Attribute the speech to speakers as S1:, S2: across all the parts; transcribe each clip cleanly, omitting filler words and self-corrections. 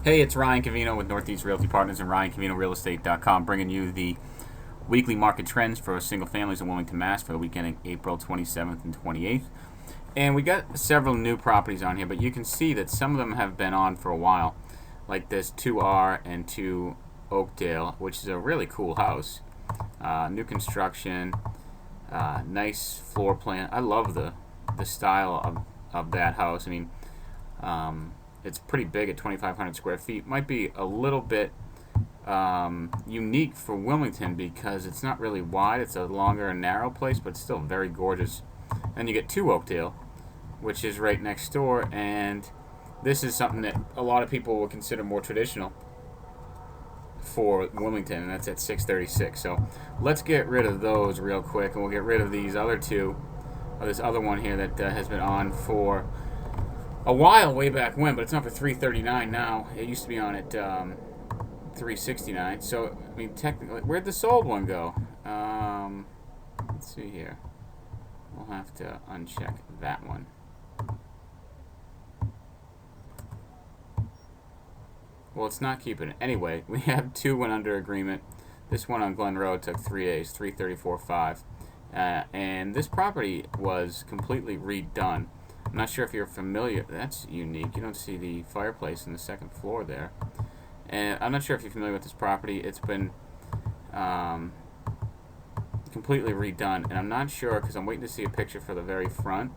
S1: Hey, it's Ryan Cavino with Northeast Realty Partners and RyanCavinoRealEstate.com, bringing you the weekly market trends for single families in Wilmington, Mass. For the weekend of April 27th and 28th. And we got several new properties on here, but you can see that some of them have been on for a while, like this 2R and 2 Oakdale, which is a really cool house. New construction, nice floor plan. I love the style of that house. I mean, it's pretty big at 2,500 square feet. Might be a little bit unique for Wilmington because it's not really wide. It's a longer and narrow place, but still very gorgeous. And you get 2 Oakdale, which is right next door, and this is something that a lot of people will consider more traditional for Wilmington, and that's at 636. So let's get rid of those real quick, and we'll get rid of these other two, or this other one here that has been on for a while, way back when, but it's on for 339 now. It used to be on at 369. So I mean, technically, where'd the sold one go? Let's see here. We'll have to uncheck that one. Well, it's not keeping it. Anyway, we have 2 went under agreement. This one on Glen Road took 3 days, 334.5. And this property was completely redone. I'm not sure if you're familiar. That's unique. You don't see the fireplace in the second floor there. And I'm not sure if you're familiar with this property. It's been completely redone. And I'm not sure because I'm waiting to see a picture for the very front.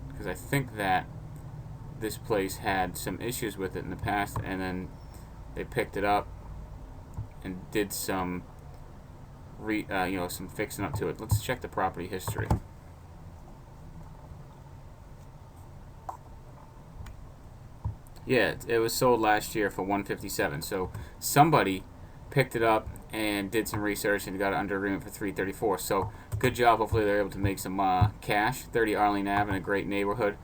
S1: Because I think that this place had some issues with it in the past, and then they picked it up and did some some fixing up to it. Let's check the property history. Yeah, it was sold last year for $157. So somebody picked it up and did some research and got it under agreement for $334. So good job. Hopefully they're able to make some cash. 30 Arlene Ave in a great neighborhood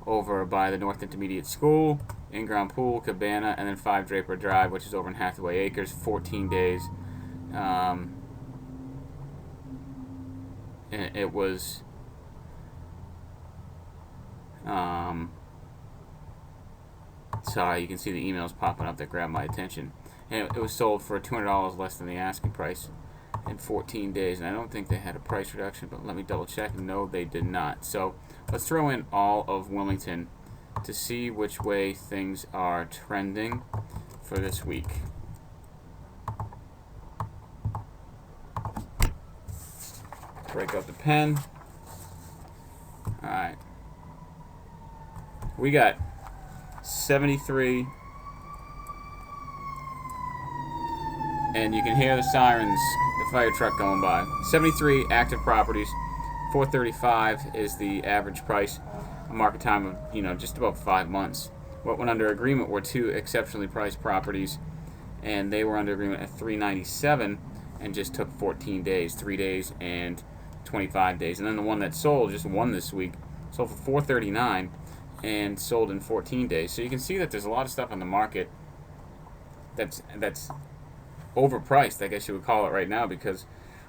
S1: over by the North Intermediate School, in-ground pool, cabana, and then 5 Draper Drive, which is over in Hathaway Acres. 14 days. It was sorry, you can see the emails popping up that grabbed my attention. And it was sold for $200 less than the asking price in 14 days. And I don't think they had a price reduction, but let me double check. No, they did not. So let's throw in all of Wilmington to see which way things are trending for this week. Break out the pen. Alright. We got 73, and you can hear the sirens, the fire truck going by. 73 active properties. 435 is the average price. A market time of just about 5 months. What went under agreement were 2 exceptionally priced properties, and they were under agreement at 397 and just took 14 days, 3 days and 25 days. And then the one that sold, just won this week, sold for 439 and sold in 14 days. So you can see that there's a lot of stuff on the market that's overpriced, I guess you would call it right now, because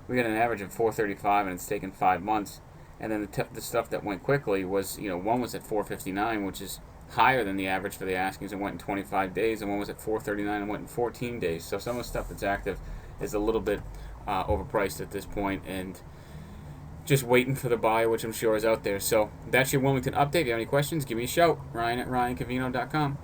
S1: we got an average of 435 and it's taken 5 months. And then the stuff that went quickly was, one was at 459, which is higher than the average for the askings, and went in 25 days, and one was at 439 and went in 14 days. So some of the stuff that's active is a little bit overpriced at this point, and just waiting for the buyer, which I'm sure is out there. So that's your Wilmington update. If you have any questions, give me a shout. Ryan at RyanCavino.com.